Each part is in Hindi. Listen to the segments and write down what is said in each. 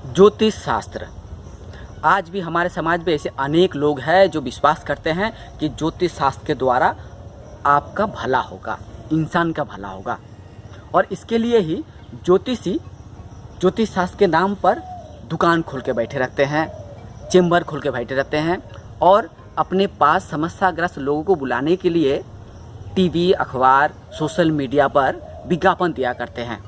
ज्योतिष शास्त्र। आज भी हमारे समाज में ऐसे अनेक लोग हैं जो विश्वास करते हैं कि ज्योतिष शास्त्र के द्वारा आपका भला होगा, इंसान का भला होगा। और इसके लिए ही ज्योतिषी ज्योतिष शास्त्र के नाम पर दुकान खोल के बैठे रहते हैं, चेंबर खोल के बैठे रहते हैं और अपने पास समस्याग्रस्त लोगों को बुलाने के लिए टीवी, अखबार, सोशल मीडिया पर विज्ञापन दिया करते हैं।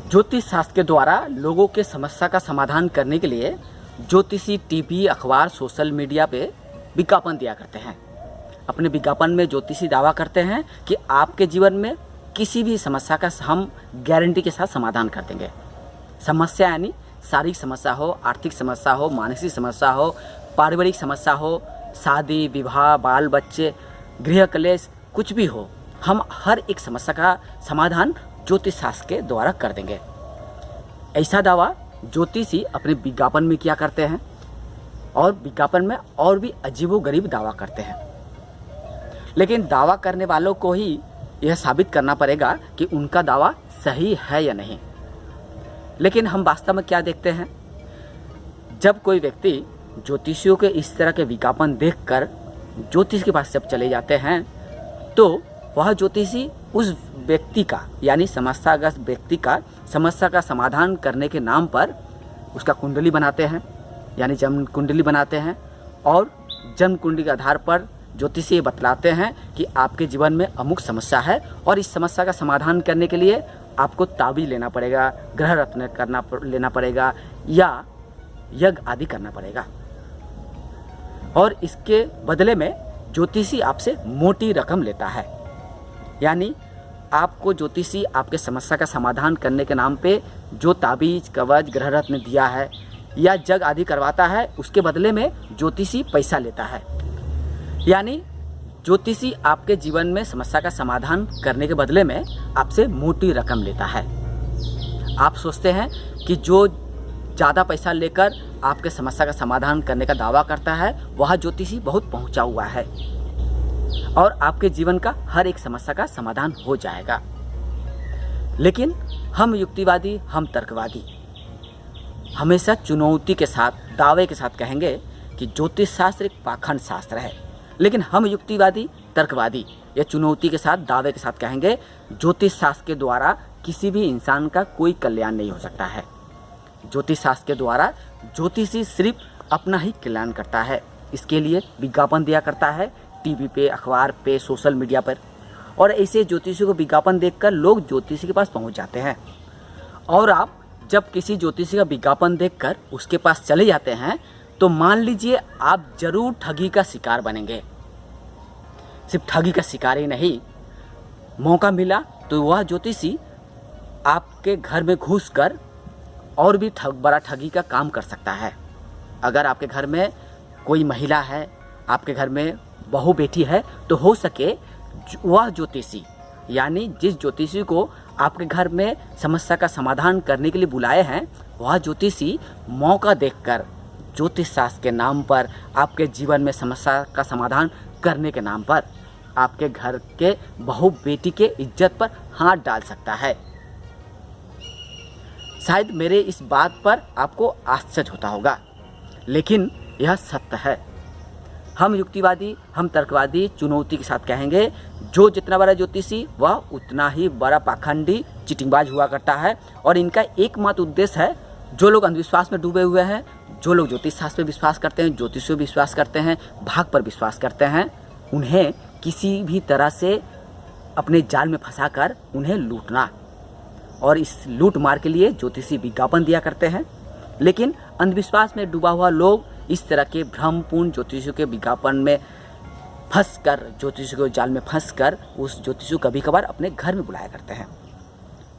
ज्योतिष शास्त्र के द्वारा लोगों के समस्या का समाधान करने के लिए ज्योतिषी टीवी, अखबार, सोशल मीडिया पे विज्ञापन दिया करते हैं। अपने विज्ञापन में ज्योतिषी दावा करते हैं कि आपके जीवन में किसी भी समस्या का हम गारंटी के साथ समाधान कर देंगे। समस्या यानी शारीरिक समस्या हो, आर्थिक समस्या हो, मानसिक समस्या हो, पारिवारिक समस्या हो, शादी विवाह, बाल बच्चे, गृह क्लेश, कुछ भी हो, हम हर एक समस्या का समाधान ज्योतिष शास्त्र के द्वारा कर देंगे। ऐसा दावा ज्योतिषी अपने विज्ञापन में किया करते हैं और विज्ञापन में और भी अजीबोगरीब दावा करते हैं। लेकिन दावा करने वालों को ही यह साबित करना पड़ेगा कि उनका दावा सही है या नहीं। लेकिन हम वास्तव में क्या देखते हैं, जब कोई व्यक्ति ज्योतिषियों के इस तरह के विज्ञापन देखकर ज्योतिष के पास जब चले जाते हैं तो वह ज्योतिषी उस व्यक्ति का यानी समस्याग्रस्त व्यक्ति का समस्या का समाधान करने के नाम पर उसका कुंडली बनाते हैं, यानी जन्म कुंडली बनाते हैं और जन्म कुंडली के आधार पर ज्योतिषी बतलाते हैं कि आपके जीवन में अमुक समस्या है और इस समस्या का समाधान करने के लिए आपको ताबीज लेना पड़ेगा, ग्रह रत्न लेना पड़ेगा या यज्ञ आदि करना पड़ेगा। और इसके बदले में ज्योतिषी आपसे मोटी रकम लेता है। यानी आपको ज्योतिषी आपके समस्या का समाधान करने के नाम पे जो ताबीज, कवच, ग्रह रत्न दिया है या यज्ञ आदि करवाता है, उसके बदले में ज्योतिषी पैसा लेता है। यानी ज्योतिषी आपके जीवन में समस्या का समाधान करने के बदले में आपसे मोटी रकम लेता है। आप सोचते हैं कि जो ज़्यादा पैसा लेकर आपके समस्या का समाधान करने का दावा करता है वह ज्योतिषी बहुत पहुंचा हुआ है और आपके जीवन का हर एक समस्या का समाधान हो जाएगा। लेकिन हम युक्तिवादी, हम तर्कवादी हमेशा चुनौती के साथ, दावे के साथ कहेंगे कि ज्योतिष शास्त्र एक पाखंड शास्त्र है। लेकिन हम युक्तिवादी, तर्कवादी या चुनौती के साथ, दावे के साथ कहेंगे ज्योतिष शास्त्र के द्वारा किसी भी इंसान का कोई कल्याण नहीं हो सकता है। ज्योतिष शास्त्र के द्वारा ज्योतिषी सिर्फ अपना ही कल्याण करता है। इसके लिए विज्ञापन दिया करता है टीवी पे, अखबार पे, सोशल मीडिया पर। और ऐसे ज्योतिषी को विज्ञापन देखकर लोग ज्योतिषी के पास पहुंच जाते हैं। और आप जब किसी ज्योतिषी का विज्ञापन देखकर उसके पास चले जाते हैं तो मान लीजिए आप जरूर ठगी का शिकार बनेंगे। सिर्फ ठगी का शिकार ही नहीं, मौका मिला तो वह ज्योतिषी आपके घर में घुसकर और भी बड़ा ठगी का काम कर सकता है। अगर आपके घर में कोई महिला है, आपके घर में बहू बेटी है, तो हो सके वह ज्योतिषी यानी जिस ज्योतिषी को आपके घर में समस्या का समाधान करने के लिए बुलाए हैं, वह ज्योतिषी मौका देखकर ज्योतिष शास्त्र के नाम पर आपके जीवन में समस्या का समाधान करने के नाम पर आपके घर के बहू बेटी के इज्जत पर हाथ डाल सकता है। शायद मेरे इस बात पर आपको आश्चर्य होता होगा, लेकिन यह सत्य है। हम युक्तिवादी, हम तर्कवादी चुनौती के साथ कहेंगे जो जितना बड़ा ज्योतिषी वह उतना ही बड़ा पाखंडी, चिटिंगबाज हुआ करता है। और इनका एकमात्र उद्देश्य है, जो लोग अंधविश्वास में डूबे हुए हैं, जो लोग ज्योतिष शास्त्र पर विश्वास करते हैं, ज्योतिषियों पर विश्वास करते हैं, भाग पर विश्वास करते हैं, उन्हें किसी भी तरह से अपने जाल में फंसाकर उन्हें लूटना। और इस लूट मार के लिए ज्योतिषी विज्ञापन दिया करते हैं। लेकिन अंधविश्वास में डूबा हुआ लोग इस तरह के भ्रमपूर्ण ज्योतिषियों के विज्ञापन में फंसकर, ज्योतिषियों के जाल में फंसकर उस ज्योतिषी को कभी कभार अपने घर में बुलाया करते हैं।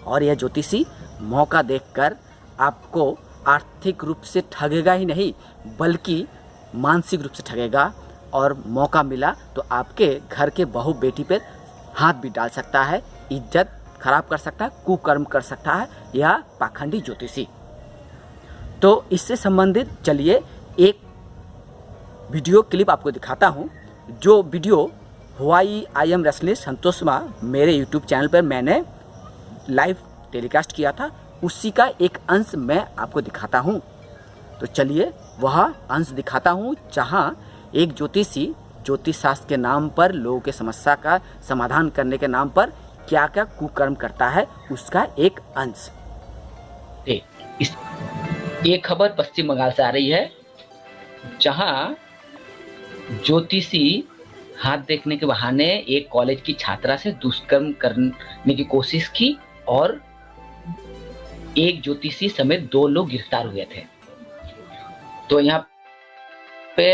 और यह ज्योतिषी मौका देखकर आपको आर्थिक रूप से ठगेगा ही नहीं, बल्कि मानसिक रूप से ठगेगा। और मौका मिला तो आपके घर के बहू बेटी पर हाथ भी डाल सकता है, इज्जत खराब कर सकता है, कुकर्म कर सकता है या पाखंडी ज्योतिषी। तो इससे संबंधित चलिए एक वीडियो क्लिप आपको दिखाता हूँ। जो video why I am restless संतोषमा मेरे यूट्यूब चैनल पर मैंने लाइव टेलीकास्ट किया था, उसी का एक अंश मैं आपको दिखाता हूँ। तो चलिए वह अंश दिखाता हूँ जहाँ एक ज्योतिषी ज्योतिष शास्त्र के नाम पर लोगों के समस्या का समाधान करने के नाम पर क्या क्या कुकर्म करता है, उसका एक अंश। ये खबर पश्चिम बंगाल से आ रही है, जहां ज्योतिषी हाथ देखने के बहाने एक कॉलेज की छात्रा से दुष्कर्म करने की कोशिश की और एक ज्योतिषी समेत 2 लोग गिरफ्तार हुए थे। तो यहाँ पे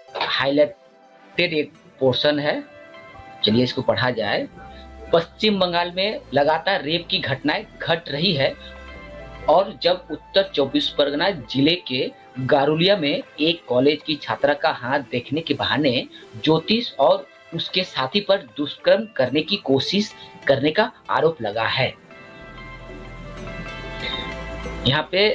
हाईलाइटेड एक पोर्शन है, चलिए इसको पढ़ा जाए। पश्चिम बंगाल में लगातार रेप की घटनाएं घट रही है और जब उत्तर 24 परगना जिले के गारुलिया में एक कॉलेज की छात्रा का हाथ देखने के बहाने ज्योतिष और उसके साथी पर दुष्कर्म करने की कोशिश करने का आरोप लगा है। यहाँ पे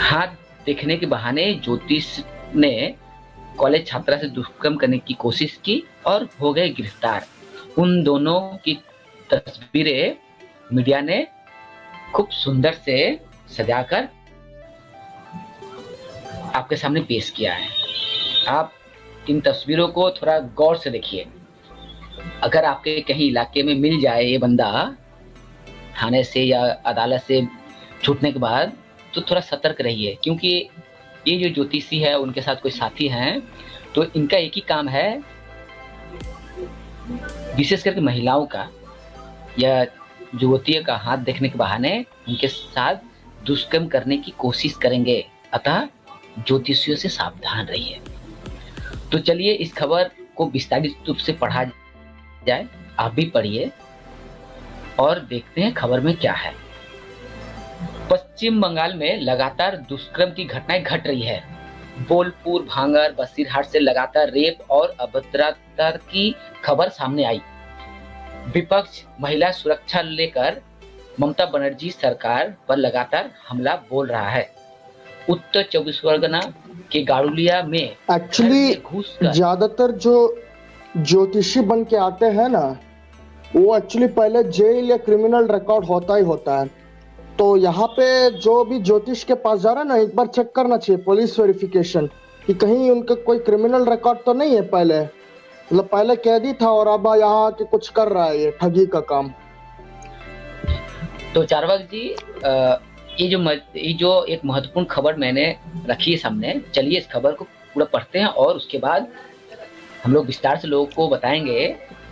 हाथ देखने के बहाने ज्योतिष ने कॉलेज छात्रा से दुष्कर्म करने की कोशिश की और हो गए गिरफ्तार। उन दोनों की तस्वीरें मीडिया ने खूब सुंदर से सजाकर आपके सामने पेश किया है। आप इन तस्वीरों को थोड़ा गौर से देखिए। अगर आपके कहीं इलाके में मिल जाए ये बंदा थाने से या अदालत से छूटने के बाद, तो थोड़ा सतर्क रहिए, क्योंकि ये जो ज्योतिषी है उनके साथ कोई साथी हैं, तो इनका एक ही काम है, विशेष करके महिलाओं का या युवतियों का हाथ देखने के बहाने उनके साथ दुष्कर्म करने की कोशिश करेंगे। अतः ज्योतिषियों से सावधान रहिए। तो चलिए इस खबर को विस्तारित रूप से पढ़ा जाए, आप भी पढ़िए और देखते हैं खबर में क्या है। पश्चिम बंगाल में लगातार दुष्कर्म की घटनाएं घट रही है। बोलपुर, भांगर, बसीरहाट से लगातार रेप और अभद्रता की खबर सामने आई। विपक्ष महिला सुरक्षा लेकर ममता बनर्जी सरकार पर लगातार हमला बोल रहा है। उत्तर 24 परगना के गारुलिया में एक्चुअली ज्यादातर जो ज्योतिषी बन के आते हैं ना, वो एक्चुअली पहले जेल या क्रिमिनल रिकॉर्ड होता ही होता है। तो यहाँ पे जो भी ज्योतिष के पास जा रहा है ना, एक बार चेक करना चाहिए पुलिस वेरिफिकेशन कि कहीं उनका कोई क्रिमिनल रिकॉर्ड तो नहीं है। पहले मतलब पहले कैदी था और अब यहाँ के कुछ कर रहा है ये ठगी का काम। तो चारवाक जी, ये जो एक महत्वपूर्ण खबर मैंने रखी है सामने, चलिए इस खबर को पूरा पढ़ते हैं और उसके बाद हम लोग विस्तार से लोगों को बताएंगे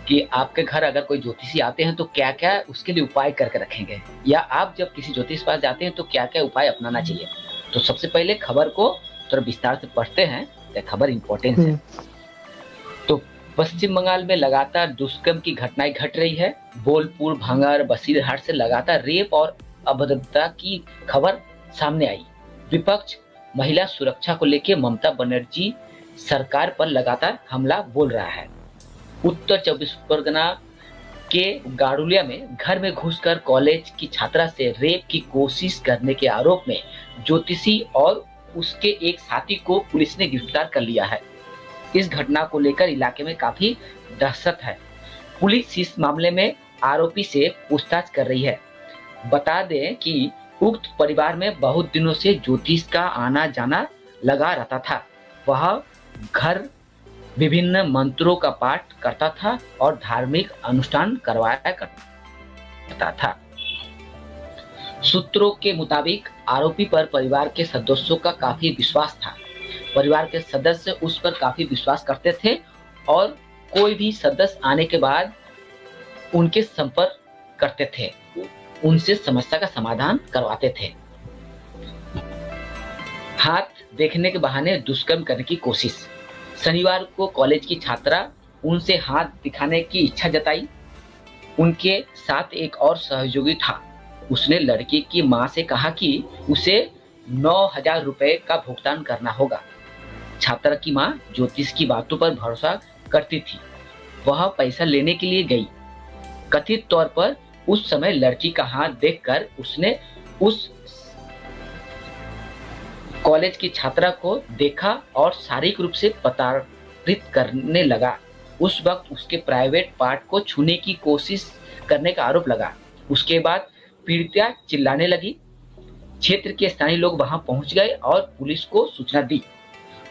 कि आपके घर अगर कोई ज्योतिषी आते हैं तो क्या क्या उसके लिए उपाय करके रखेंगे, या आप जब किसी ज्योतिष पास जाते हैं तो क्या क्या उपाय अपनाना चाहिए। तो सबसे पहले खबर को थोड़ा विस्तार से पढ़ते हैं, तो खबर इंपॉर्टेंट है। तो पश्चिम बंगाल में लगातार दुष्कर्म की घटनाएं घट रही है। बोलपुर, भांगर, बसीरहाट से लगातार रेप और अभद्रता की खबर सामने आई। विपक्ष महिला सुरक्षा को लेकर ममता बनर्जी सरकार पर लगातार हमला बोल रहा है। उत्तर 24 परगना के गारुलिया में घर में घुसकर कॉलेज की छात्रा से रेप की कोशिश करने के आरोप में ज्योतिषी और उसके एक साथी को पुलिस ने गिरफ्तार कर लिया है। इस घटना को लेकर इलाके में काफी दहशत है। पुलिस इस मामले में आरोपी से पूछताछ कर रही है। बता दें कि उक्त परिवार में बहुत दिनों से ज्योतिष का आना जाना लगा रहता था। वह घर विभिन्न मंत्रों का पाठ करता था और धार्मिक अनुष्ठान करवाया करता था। सूत्रों के मुताबिक आरोपी पर परिवार के सदस्यों का काफी विश्वास था। परिवार के सदस्य उस पर काफी विश्वास करते थे और कोई भी सदस्य आने के बाद उनके संपर्क करते थे, उनसे समस्या का समाधान करवाते थे। हाथ देखने के बहाने दुष्कर्म करने की कोशिश। शनिवार को कॉलेज की छात्रा उनसे हाथ दिखाने की इच्छा जताई। उनके साथ एक और सहयोगी था। उसने लड़की की मां से कहा कि उसे 9,000 रुपए का भुगतान करना होगा। छात्रा की मां ज्योतिष की बातों पर भरोसा करती थी। वह पैसा लेने के लिए गई कथित तौर पर उस समय लड़की का हाथ देखकर उसने उस कॉलेज की छात्रा को देखा और शारीरिक रूप से प्रताड़ित करने लगा। उस वक्त उसके प्राइवेट पार्ट को छूने की कोशिश करने का आरोप लगा। उसके बाद पीड़िता चिल्लाने लगी। क्षेत्र के स्थानीय लोग वहां पहुंच गए और पुलिस को सूचना दी।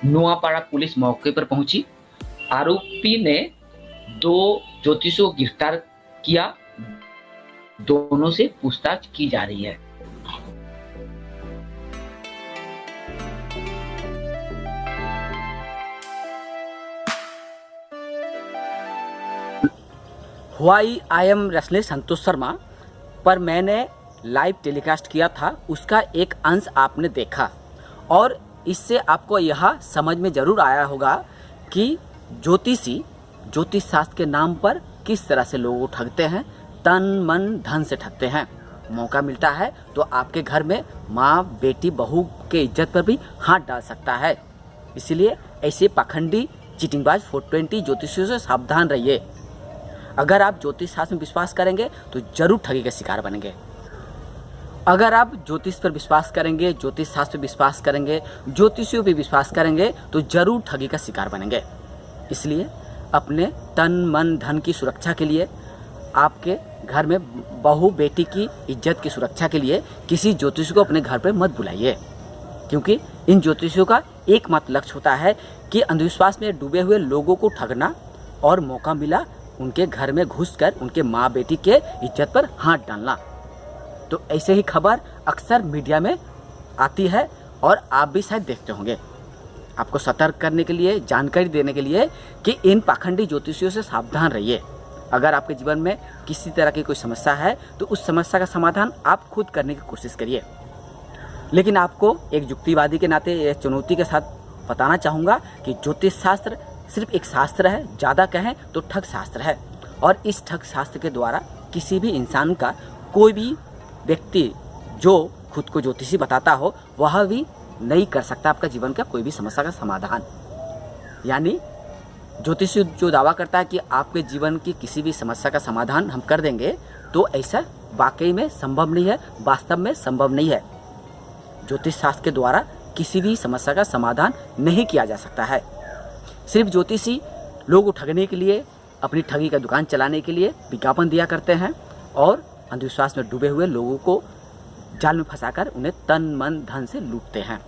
नुआपाड़ा पुलिस मौके पर पहुंची। आरोपी ने 2 ज्योतिषियों को गिरफ्तार किया। दोनों से पूछताछ की जा रही है। Why I am restless Santosh Sharma पर मैंने लाइव टेलीकास्ट किया था, उसका एक अंश आपने देखा और इससे आपको यह समझ में ज़रूर आया होगा कि ज्योतिष शास्त्र के नाम पर किस तरह से लोगों को ठगते हैं, तन मन धन से ठगते हैं। मौका मिलता है तो आपके घर में माँ बेटी बहू के इज्जत पर भी हाथ डाल सकता है। इसलिए ऐसे पाखंडी चीटिंगबाज 420 ज्योतिषियों से सावधान रहिए। अगर आप ज्योतिष शास्त्र में विश्वास करेंगे तो जरूर ठगी का शिकार बनेंगे। अगर आप ज्योतिष पर विश्वास करेंगे, ज्योतिष शास्त्र पर विश्वास करेंगे, ज्योतिषियों पर विश्वास करेंगे तो जरूर ठगी का शिकार बनेंगे। इसलिए अपने तन मन धन की सुरक्षा के लिए, आपके घर में बहू बेटी की इज्जत की सुरक्षा के लिए किसी ज्योतिषी को अपने घर पर मत बुलाइए, क्योंकि इन ज्योतिषियों का एकमात्र लक्ष्य होता है कि अंधविश्वास में डूबे हुए लोगों को ठगना और मौका मिला उनके घर में घुसकर उनके माँ बेटी के इज्जत पर हाथ डालना। तो ऐसे ही खबर अक्सर मीडिया में आती है और आप भी शायद देखते होंगे। आपको सतर्क करने के लिए, जानकारी देने के लिए कि इन पाखंडी ज्योतिषियों से सावधान रहिए। अगर आपके जीवन में किसी तरह की कोई समस्या है तो उस समस्या का समाधान आप खुद करने की कोशिश करिए। लेकिन आपको एक युक्तिवादी के नाते एक चुनौती के साथ बताना चाहूँगा कि ज्योतिष शास्त्र सिर्फ एक शास्त्र है, ज़्यादा कहें तो ठग शास्त्र है। और इस ठग शास्त्र के द्वारा किसी भी इंसान का, कोई भी व्यक्ति जो खुद को ज्योतिषी बताता हो, वह भी नहीं कर सकता आपका जीवन का कोई भी समस्या का समाधान। यानी ज्योतिषी जो दावा करता है कि आपके जीवन की किसी भी समस्या का समाधान हम कर देंगे, तो ऐसा वाकई में संभव नहीं है, वास्तव में संभव नहीं है। ज्योतिष शास्त्र के द्वारा किसी भी समस्या का समाधान नहीं किया जा सकता है। सिर्फ ज्योतिषी लोगों को ठगने के लिए, अपनी ठगी का दुकान चलाने के लिए विज्ञापन दिया करते हैं और अंधविश्वास में डूबे हुए लोगों को जाल में फंसाकर उन्हें तन मन धन से लूटते हैं।